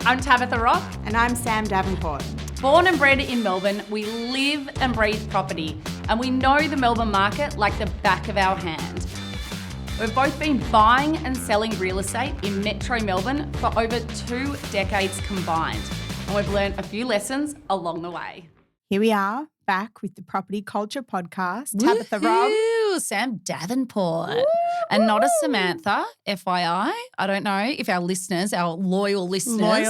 I'm Tabitha Rock. And I'm Sam Davenport. Born and bred in Melbourne, we live and breathe property, and we know the Melbourne market like the back of our hand. We've both been buying and selling real estate in Metro Melbourne for over 2 decades combined, and we've learned a few lessons along the way. Here we are, back with the Property Culture Podcast. Tabitha Rock. Sam Davenport. Woo-hoo. And not a Samantha, FYI. I don't know if our listeners, our loyal listeners.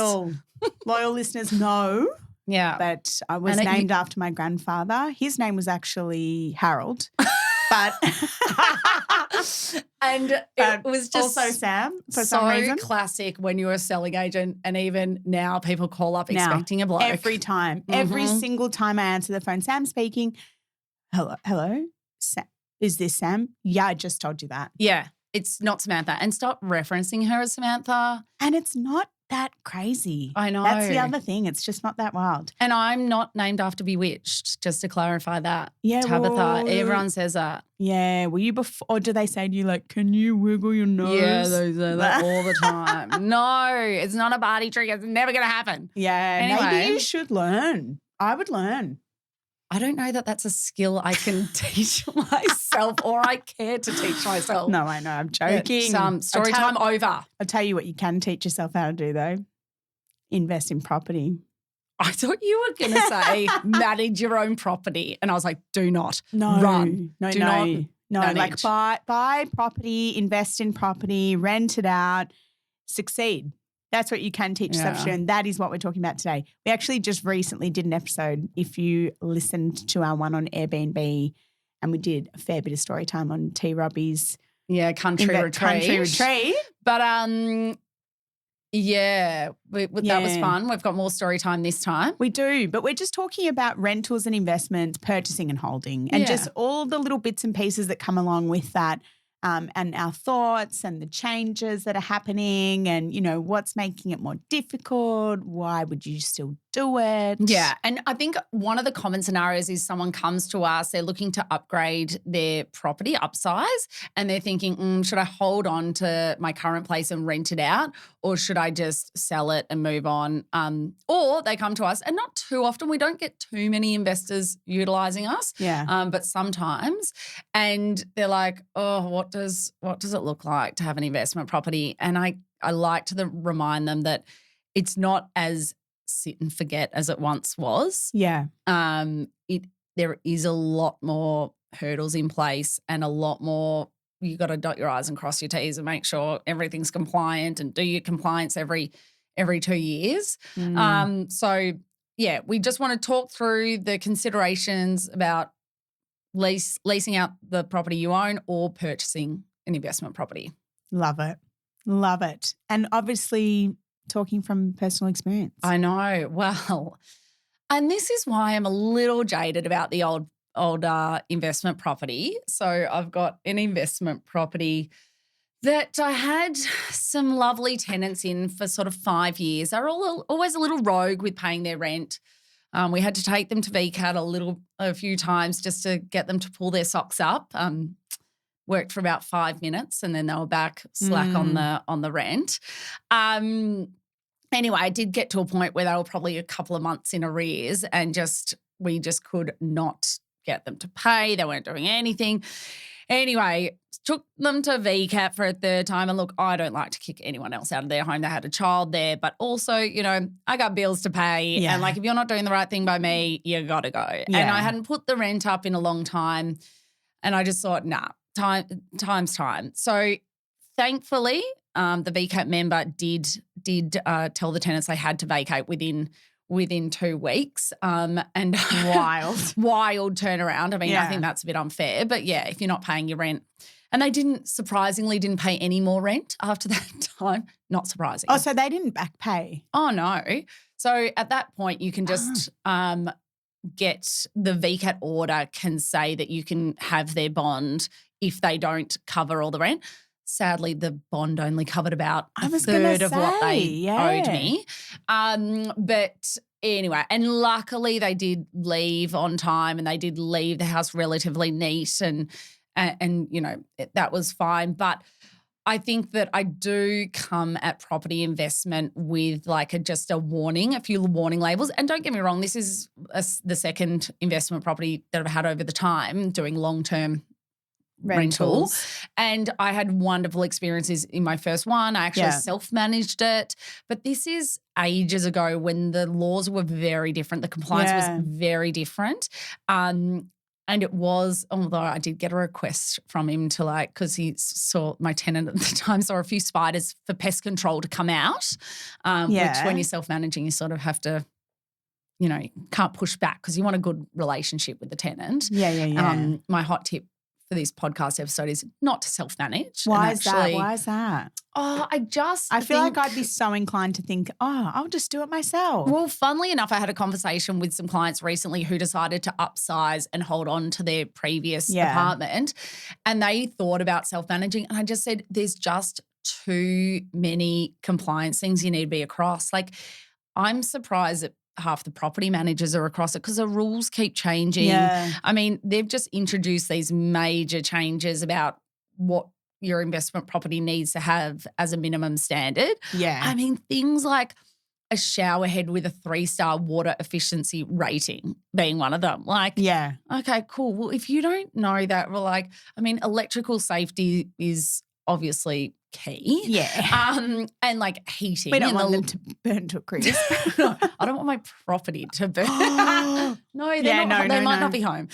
Loyal listeners know. Yeah. But I was named after my grandfather. His name was actually Harold. But it was just also Sam for so some reason. Classic when you're a selling agent, and even now people call up expecting a bloke. Every time. Every single time I answer the phone, Sam speaking. Hello? Is this Sam? Yeah, I just told you that. Yeah, it's not Samantha. And stop referencing her as Samantha. And it's not that crazy. I know. That's the other thing. It's just not that wild. And I'm not named after Bewitched, just to clarify that. Yeah, Tabitha, everyone says that. Yeah, were you before, or do they say to you like, can you wiggle your nose? Yeah, they say that all the time. No, it's not a party trick. It's never going to happen. Yeah, anyway, maybe you should learn. I would learn. I don't know that that's a skill I can teach myself or I care to teach myself. No, I know. I'm joking. Story time over. I'll tell you what you can teach yourself how to do though. Invest in property. I thought you were going to say manage your own property. And I was like, do not. No. Run. No, do no. not Like buy property, invest in property, rent it out, succeed. That's what you can teach yourself to do, and that is what we're talking about today. We actually just recently did an episode, if you listened to our one on Airbnb, and we did a fair bit of story time on T. Robbie's country retreat. But that was fun. We've got more story time this time. We do, but we're just talking about rentals and investments, purchasing and holding, and just all the little bits and pieces that come along with that. And our thoughts and the changes that are happening and, you know, what's making it more difficult. Why would you still do it? Yeah. And I think one of the common scenarios is someone comes to us, they're looking to upgrade their property, upsize, and they're thinking, should I hold on to my current place and rent it out, or should I just sell it and move on? Or they come to us, and not too often, we don't get too many investors utilising us, but sometimes, and they're like, oh, what does it look like to have an investment property? And I like to remind them that it's not as sit and forget as it once was. Yeah. There is a lot more hurdles in place and a lot more. You got to dot your I's and cross your T's and make sure everything's compliant and do your compliance every 2 years. We just want to talk through the considerations about leasing out the property you own or purchasing an investment property. Love it. Love it. And obviously talking from personal experience. I know. Well, and this is why I'm a little jaded about the old investment property. So I've got an investment property that I had some lovely tenants in for sort of 5 years. They're always a little rogue with paying their rent. We had to take them to VCAT a few times just to get them to pull their socks up. Worked for about 5 minutes and then they were back slack on the rent. Anyway, I did get to a point where they were probably a couple of months in arrears and we just could not get them to pay. They weren't doing anything. Anyway, took them to VCAT for a third time. And look, I don't like to kick anyone else out of their home. They had a child there, but also, you know, I got bills to pay. Yeah. And like, if you're not doing the right thing by me, you got to go. Yeah. And I hadn't put the rent up in a long time. And I just thought, nah, time's time. So thankfully, the VCAT member did tell the tenants they had to vacate within 2 weeks. And wild turnaround. I mean, I think that's a bit unfair, but yeah, if you're not paying your rent. And they surprisingly didn't pay any more rent after that time. Not surprising. Oh, so they didn't back pay? Oh, no. So at that point, you can just get the VCAT order can say that you can have their bond if they don't cover all the rent. Sadly, the bond only covered about a third of what they owed me. But anyway, and luckily they did leave on time and they did leave the house relatively neat and you know, that was fine. But I think that I do come at property investment with like just a warning, a few warning labels. And don't get me wrong, this is the second investment property that I've had over the time doing long-term rental. And I had wonderful experiences in my first one. I actually self-managed it. But this is ages ago when the laws were very different. The compliance was very different. And it was, although I did get a request from him to like, because he saw my tenant at the time, saw a few spiders for pest control to come out, which when you're self-managing, you sort of have to, you know, can't push back because you want a good relationship with the tenant. My hot tip for this podcast episode is not to self-manage. Why is that? Oh, I feel like I'd be so inclined to think, I'll just do it myself. Well, funnily enough, I had a conversation with some clients recently who decided to upsize and hold on to their previous apartment, and they thought about self-managing. And I just said, there's just too many compliance things you need to be across. Like, I'm surprised that half the property managers are across it because the rules keep changing. I mean, they've just introduced these major changes about what your investment property needs to have as a minimum standard. I mean, things like a shower head with a 3-star water efficiency rating being one of them. Like, okay, cool. Well, if you don't know that, well, like, I mean, electrical safety is obviously key. And like heating. We don't want them to burn to a crisp. No, I don't want my property to burn. No, they might not be home.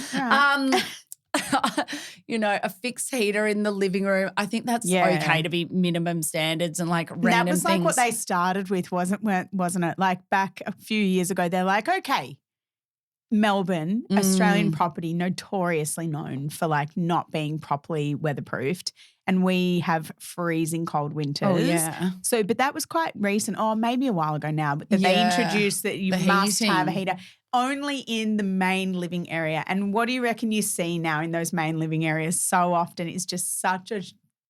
You know, a fixed heater in the living room. I think that's okay to be minimum standards and like random that was things. Like what they started with, wasn't it? Like back a few years ago, they're like, okay, Melbourne, Australian property, notoriously known for like not being properly weatherproofed. And we have freezing cold winters. So, but that was quite recent, maybe a while ago now, but they introduced that you must have a heater only in the main living area. And what do you reckon you see now in those main living areas so often is just such a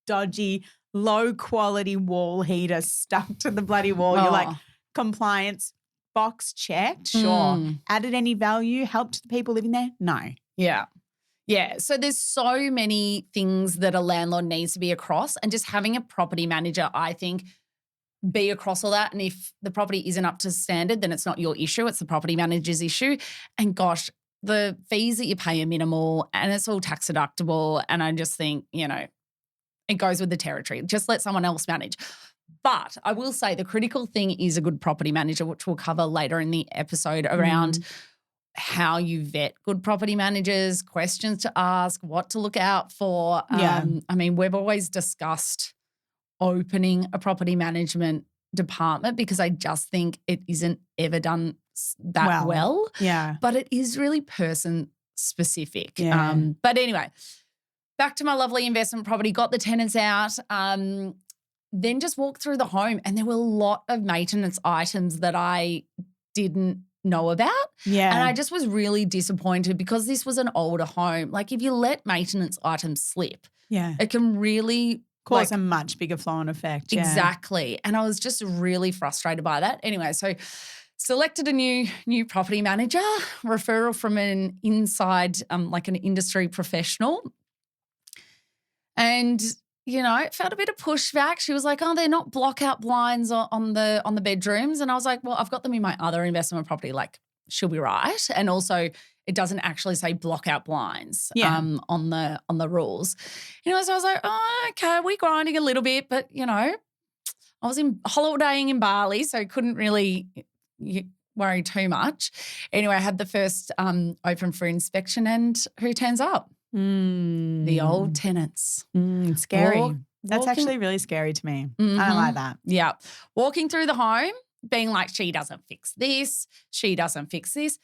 dodgy, low quality wall heater stuck to the bloody wall. You're like, compliance box checked, sure. Added any value, helped the people living there? No. Yeah, so there's so many things that a landlord needs to be across, and just having a property manager, I think, be across all that. And if the property isn't up to standard, then it's not your issue, it's the property manager's issue. And gosh, the fees that you pay are minimal and it's all tax deductible. And I just think, you know, it goes with the territory. Just let someone else manage. But I will say the critical thing is a good property manager, which we'll cover later in the episode around how you vet good property managers, questions to ask, what to look out for. I mean, we've always discussed opening a property management department because I just think it isn't ever done that well. But it is really person specific. But anyway, back to my lovely investment property, got the tenants out, then just walked through the home and there were a lot of maintenance items that I didn't know about. And I just was really disappointed because this was an older home. Like if you let maintenance items slip, it can really cause a much bigger flow-on effect. Exactly. And I was just really frustrated by that. Anyway, so selected a new property manager, referral from an inside, like an industry professional. And you know, felt a bit of pushback. She was like, "Oh, they're not block-out blinds on the bedrooms," and I was like, "Well, I've got them in my other investment property. Like, she'll be right." And also, it doesn't actually say block-out blinds on the rules. You know, so I was like, "Oh, okay, we're grinding a little bit," but you know, I was holidaying in Bali, so couldn't really worry too much. Anyway, I had the first open for inspection, and who turns up? The old tenants. Scary. That's actually really scary to me. I don't like that. Yeah. Walking through the home, being like, she doesn't fix this, she doesn't fix this.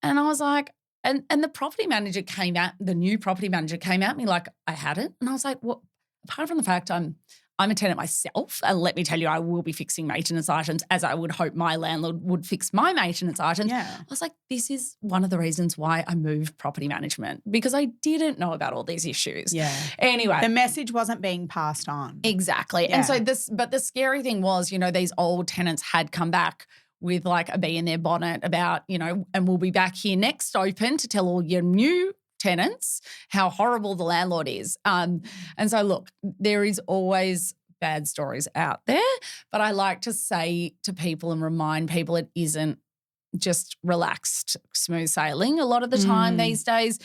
And I was like, and the property manager came out, the new property manager came at me like I hadn't. And I was like, well, apart from the fact I'm a tenant myself, and let me tell you, I will be fixing maintenance items as I would hope my landlord would fix my maintenance items. I was like, this is one of the reasons why I moved property management, because I didn't know about all these issues. Anyway. The message wasn't being passed on. Exactly. And so but the scary thing was, you know, these old tenants had come back with like a bee in their bonnet about, you know, and we'll be back here next open to tell all your new tenants, how horrible the landlord is. And so, look, there is always bad stories out there, but I like to say to people and remind people it isn't just relaxed, smooth sailing. A lot of the time these days,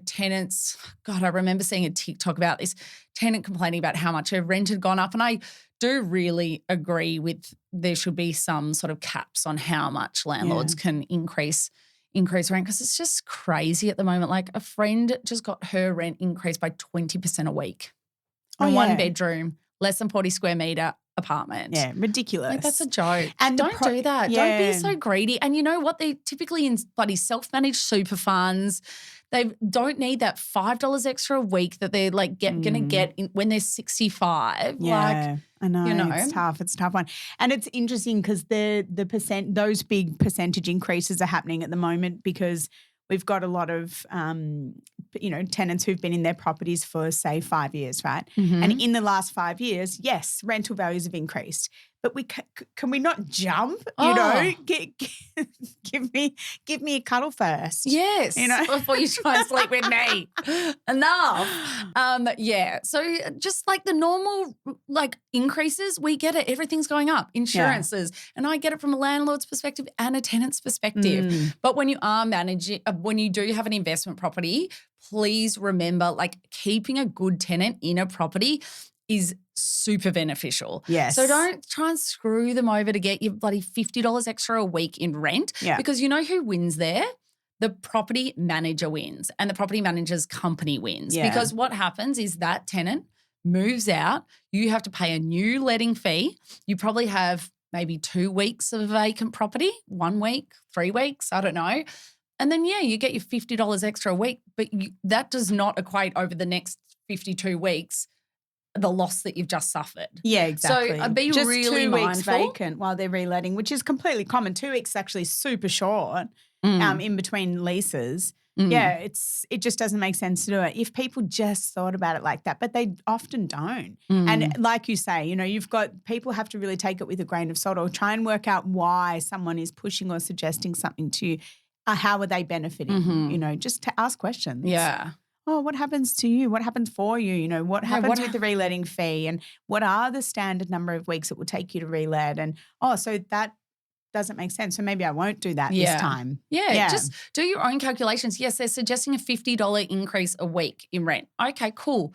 tenants, God, I remember seeing a TikTok about this tenant complaining about how much her rent had gone up. And I do really agree with there should be some sort of caps on how much landlords can increase rent, because it's just crazy at the moment. Like, a friend just got her rent increased by 20% a week on a one-bedroom, less than 40 square metre apartment. Yeah, ridiculous. Like, that's a joke. And don't do that. Yeah. Don't be so greedy. And you know what? They're typically in bloody self-managed super funds. They don't need that $5 extra a week that they're like going to get when they're 65. Yeah, I know. You know. It's tough. It's a tough one. And it's interesting because those big percentage increases are happening at the moment because we've got a lot of, tenants who've been in their properties for, say, 5 years, right? Mm-hmm. And in the last 5 years, yes, rental values have increased. But can we not jump? Give me a cuddle first. Yes. Before you try and sleep with me. Enough. So just like the normal increases, we get it. Everything's going up. Insurances. And I get it from a landlord's perspective and a tenant's perspective. But when you are managing, when you do have an investment property, please remember, keeping a good tenant in a property is super beneficial. Yes. So don't try and screw them over to get your bloody $50 extra a week in rent. Yeah. Because you know who wins there? The property manager wins and the property manager's company wins. Yeah. Because what happens is that tenant moves out. You have to pay a new letting fee. You probably have maybe 2 weeks of vacant property, 1 week, 3 weeks, I don't know. And then, you get your $50 extra a week, but that does not equate over the next 52 weeks the loss that you've just suffered. Yeah, exactly. So be just really 2 weeks mindful. vacant while they're reletting, which is completely common. 2 weeks is actually super short in between leases. Yeah, it just doesn't make sense to do it. If people just thought about it like that, but they often don't. And like you say, you've got people have to really take it with a grain of salt or try and work out why someone is pushing or suggesting something to you. How are they benefiting? Just to ask questions. Yeah. Oh, what happens to you? What happens for you? What happens with the reletting fee? And what are the standard number of weeks it will take you to relet? And, so that doesn't make sense. So maybe I won't do that this time. Yeah, just do your own calculations. Yes, they're suggesting a $50 increase a week in rent. Okay, cool.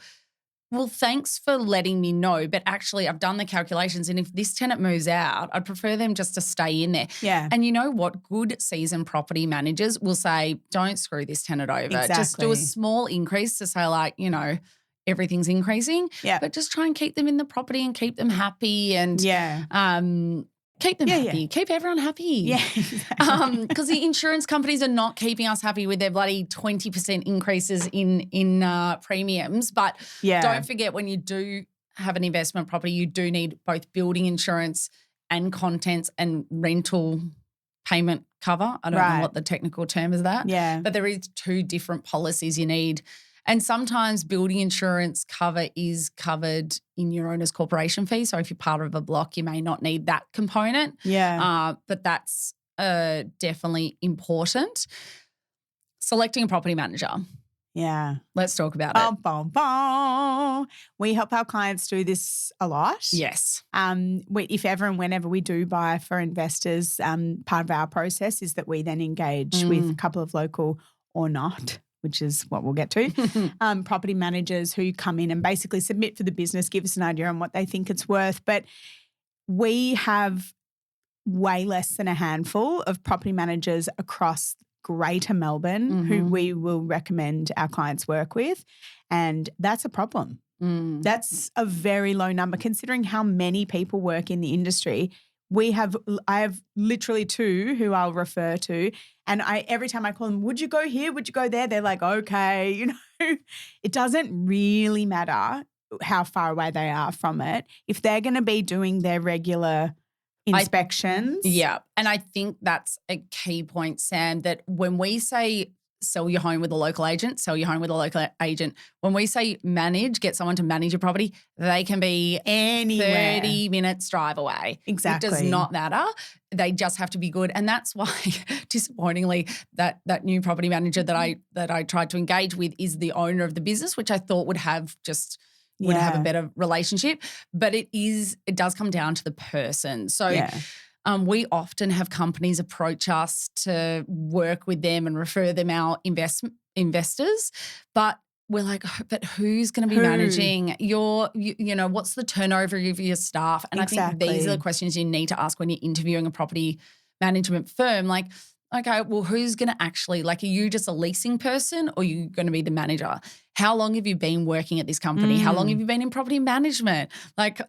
Well, thanks for letting me know, but actually I've done the calculations, and if this tenant moves out, I'd prefer them just to stay in there. Yeah. And you know what? Good seasoned property managers will say, don't screw this tenant over. Exactly. Just do a small increase to say everything's increasing. Yeah. But just try and keep them in the property and keep them happy and keep them happy. Yeah. Keep everyone happy. Yeah. Because the insurance companies are not keeping us happy with their bloody 20% increases in premiums. But don't forget, when you do have an investment property, you do need both building insurance and contents and rental payment cover. I don't know what the technical term is that. Yeah. But there is 2 different policies you need. And sometimes building insurance cover is covered in your owner's corporation fee. So if you're part of a block, you may not need that component. Yeah. But that's definitely important. Selecting a property manager. Yeah. Let's talk about it. We help our clients do this a lot. Yes. If ever and whenever we do buy for investors, part of our process is that we then engage with a couple of local or not, which is what we'll get to, property managers who come in and basically submit for the business, give us an idea on what they think it's worth. But we have way less than a handful of property managers across Greater Melbourne who we will recommend our clients work with, and that's a problem. That's a very low number considering how many people work in the industry. I have literally 2 who I'll refer to, and every time I call them, would you go here? Would you go there? They're like, okay, it doesn't really matter how far away they are from it. If they're going to be doing their regular inspections. Yeah. And I think that's a key point, Sam, that when we say sell your home with a local agent, sell your home with a local agent. When we say manage, get someone to manage your property, they can be Anywhere. 30 minutes drive away. Exactly. It does not matter. They just have to be good. And that's why, disappointingly, that new property manager that I tried to engage with is the owner of the business, which I thought would have a better relationship. But it does come down to the person. So we often have companies approach us to work with them and refer them our investors, but we're like, but who's going to be managing what's the turnover of your staff? And I think these are the questions you need to ask when you're interviewing a property management firm. Like, okay, well, who's going to actually, like, are you just a leasing person or are you going to be the manager? How long have you been working at this company? How long have you been in property management? Like,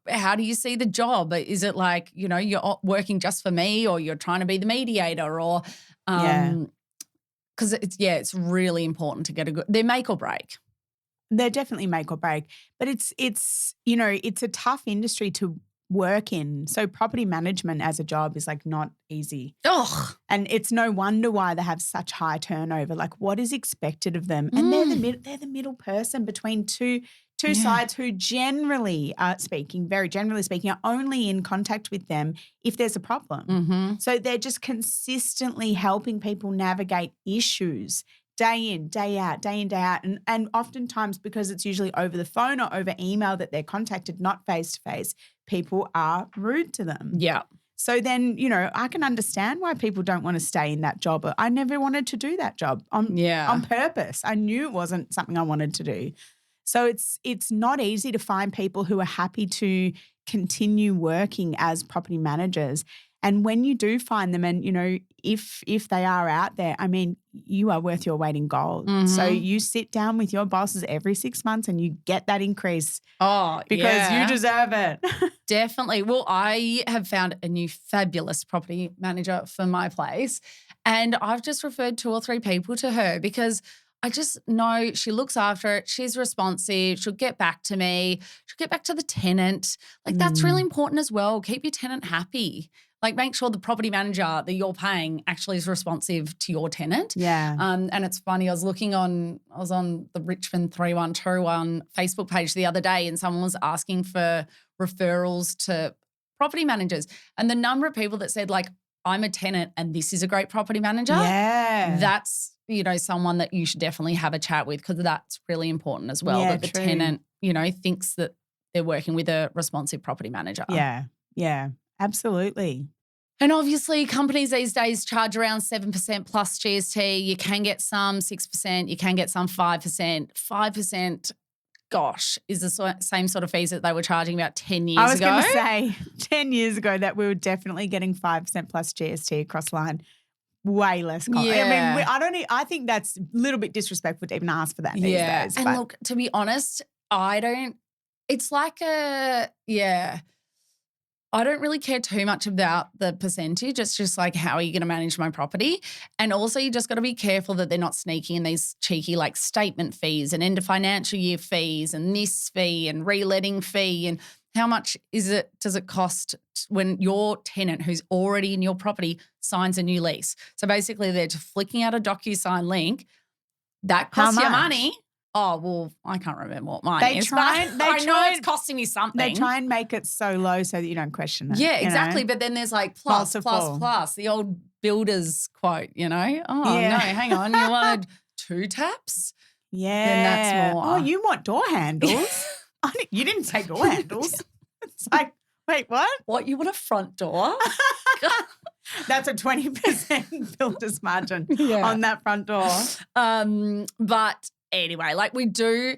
how do you see the job? Is it like, you're working just for me or you're trying to be the mediator or because it's really important to get they're make or break. They're definitely make or break. But it's a tough industry to work in. So property management as a job is like not easy. Ugh. And it's no wonder why they have such high turnover. Like what is expected of them? And they're the middle person between two sides who generally very generally speaking, are only in contact with them if there's a problem. Mm-hmm. So they're just consistently helping people navigate issues day in, day out. And oftentimes because it's usually over the phone or over email that they're contacted, not face-to-face, people are rude to them. Yeah. So then, I can understand why people don't want to stay in that job. I never wanted to do that job on purpose. I knew it wasn't something I wanted to do. So it's not easy to find people who are happy to continue working as property managers. And when you do find them and, if they are out there, I mean, you are worth your weight in gold. Mm-hmm. So you sit down with your bosses every 6 months and you get that increase. Because you deserve it. Definitely. Well, I have found a new fabulous property manager for my place and I've just referred 2 or 3 people to her because I just know she looks after it. She's responsive. She'll get back to me. She'll get back to the tenant. Like that's really important as well. Keep your tenant happy. Like make sure the property manager that you're paying actually is responsive to your tenant. Yeah. And it's funny, I was on the Richmond 3121 Facebook page the other day and someone was asking for referrals to property managers. And the number of people that said like, I'm a tenant and this is a great property manager. Yeah. That's, someone that you should definitely have a chat with because that's really important as well. Yeah, that the tenant, thinks that they're working with a responsive property manager. Yeah. Yeah. Absolutely. And obviously companies these days charge around 7% plus GST. You can get some 6%, you can get some 5%. 5%, gosh, is the same sort of fees that they were charging about 10 years ago. I was going to say 10 years ago that we were definitely getting 5% plus GST across the line. Way less. Yeah. I mean, I think that's a little bit disrespectful to even ask for that these days. And look, to be honest, I don't really care too much about the percentage. It's just like, how are you going to manage my property? And also you just got to be careful that they're not sneaking in these cheeky like statement fees and end of financial year fees and this fee and reletting fee and how much does it cost when your tenant who's already in your property signs a new lease? So basically they're just flicking out a DocuSign link. That costs you money. Oh, well, I can't remember what mine is. I know it's costing me something. They try and make it so low so that you don't question it. Yeah, exactly. But then there's like plus, the old builder's quote, Oh, no, hang on. You wanted 2 taps? Yeah. Then that's more. Oh, you want door handles? You didn't say door handles. It's like, wait, what? What, you want a front door? That's a 20% builder's margin on that front door. But anyway, like I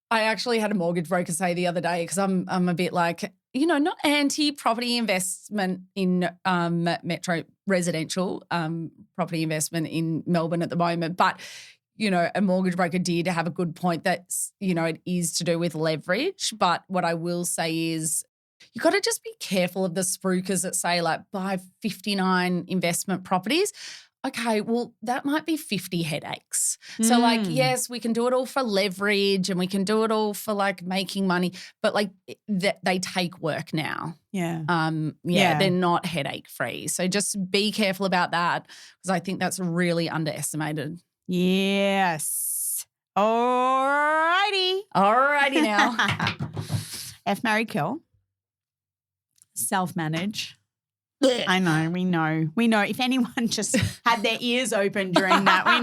actually had a mortgage broker say the other day because I'm a bit like, not anti-property investment in metro residential property investment in Melbourne at the moment, but a mortgage broker did have a good point that, it is to do with leverage. But what I will say is you got to just be careful of the spruikers that say like buy 59 investment properties. okay, well, that might be 50 headaches. So like, yes, we can do it all for leverage and we can do it all for like making money, but like they take work now. Yeah. They're not headache free. So just be careful about that because I think that's really underestimated. Yes. Alrighty. Alrighty now. F, marry, kill. Self-manage. I know, we know. If anyone just had their ears open during that, we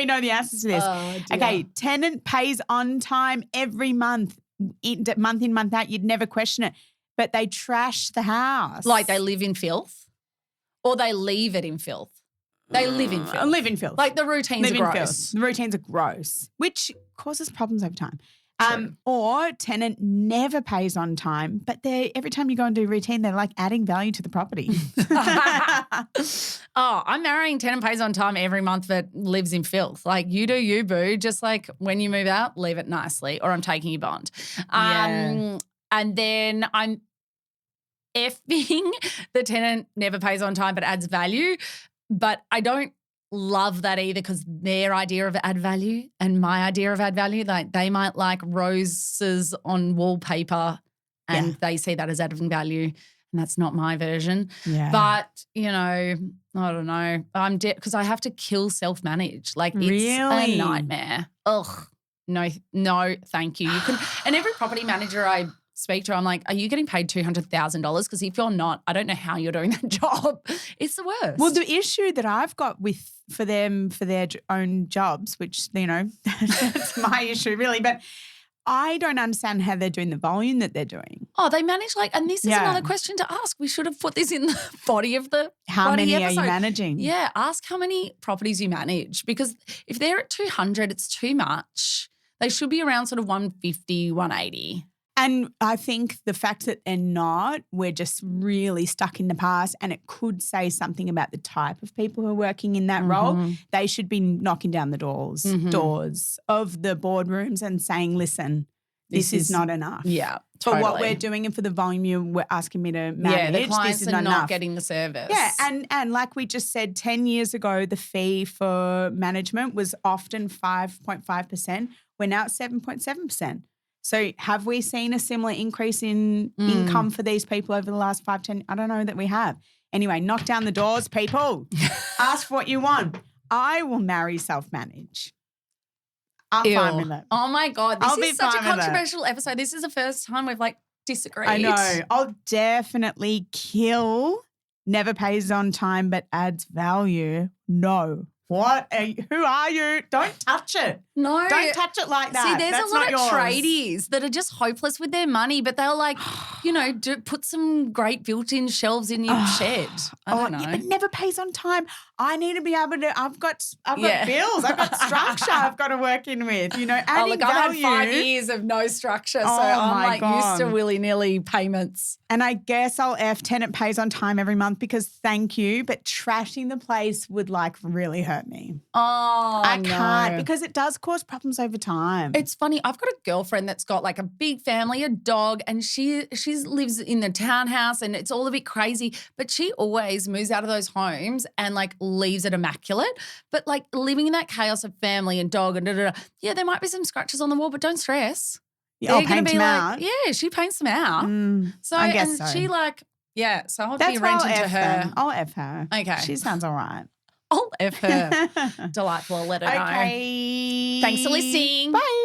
know the answers to this. Oh, okay, tenant pays on time every month in, month out. You'd never question it. But they trash the house. Like they live in filth or they leave it in filth. They live in filth. Live in filth. Like the routines are gross. The routines are gross, which causes problems over time. True. Or tenant never pays on time, but every time you go and do routine, they're like adding value to the property. I'm marrying tenant pays on time every month but lives in filth. Like you do you, boo. Just like when you move out, leave it nicely or I'm taking your bond. And then I'm effing the tenant never pays on time but adds value. But I don't love that either because their idea of add value and my idea of add value, like they might like roses on wallpaper and they see that as adding value and that's not my version. Yeah. But, you know, I don't know. Because I have to kill self-manage. Like it's a nightmare. Ugh. No, thank you. And every property manager I speak to, I'm like, are you getting paid $200,000? Because if you're not, I don't know how you're doing that job. It's the worst. Well, the issue that I've got for them for their own jobs, which, you know, that's my issue really, but I don't understand how they're doing the volume that they're doing. Oh, they manage and this is another question to ask. We should have put this in the body of the How many episode. are you managing? Yeah, ask how many properties you manage because if they're at 200, it's too much. They should be around sort of 150, 180. And I think the fact that they're not, we're just really stuck in the past and it could say something about the type of people who are working in that role. They should be knocking down the doors of the boardrooms and saying, listen, this is not enough. Yeah, totally. For what we're doing and for the volume you were asking me to manage, yeah, the clients this is are not enough. Getting the service. Yeah, and like we just said, 10 years ago, the fee for management was often 5.5%. We're now at 7.7%. So have we seen a similar increase in income for these people over the last 5, 10? I don't know that we have. Anyway, knock down the doors, people. Ask for what you want. I will marry self-manage. I'm fine with it. Oh, my God. This is such a controversial episode. This is the first time we've disagreed. I know. I'll definitely kill never pays on time but adds value. No. What? Who are you? Don't touch it. No. Don't touch it like that. See, there's That's a lot of yours. tradies that are just hopeless with their money, but they'll put some great built-in shelves in your shed. I don't know. Yeah, but never pays on time. I need to be able to, I've got bills. I've got structure I've got to work in with, adding value. I've had 5 years of no structure, so I'm used to willy-nilly payments. And I guess I'll tenant pays on time every month because thank you, but trashing the place would really hurt me. Oh, I can't because it does cause problems over time. It's funny. I've got a girlfriend that's got a big family, a dog, and she lives in the townhouse and it's all a bit crazy, but she always moves out of those homes and leaves it immaculate. But living in that chaos of family and dog and yeah, there might be some scratches on the wall, but don't stress. I'll paint them out. Yeah, she paints them out. So I guess so. She so I'll That's be renting to her. Them. I'll F her. Okay. She sounds all right. I'll F her. Delightful. I'll let her know. Okay. Thanks for listening. Bye.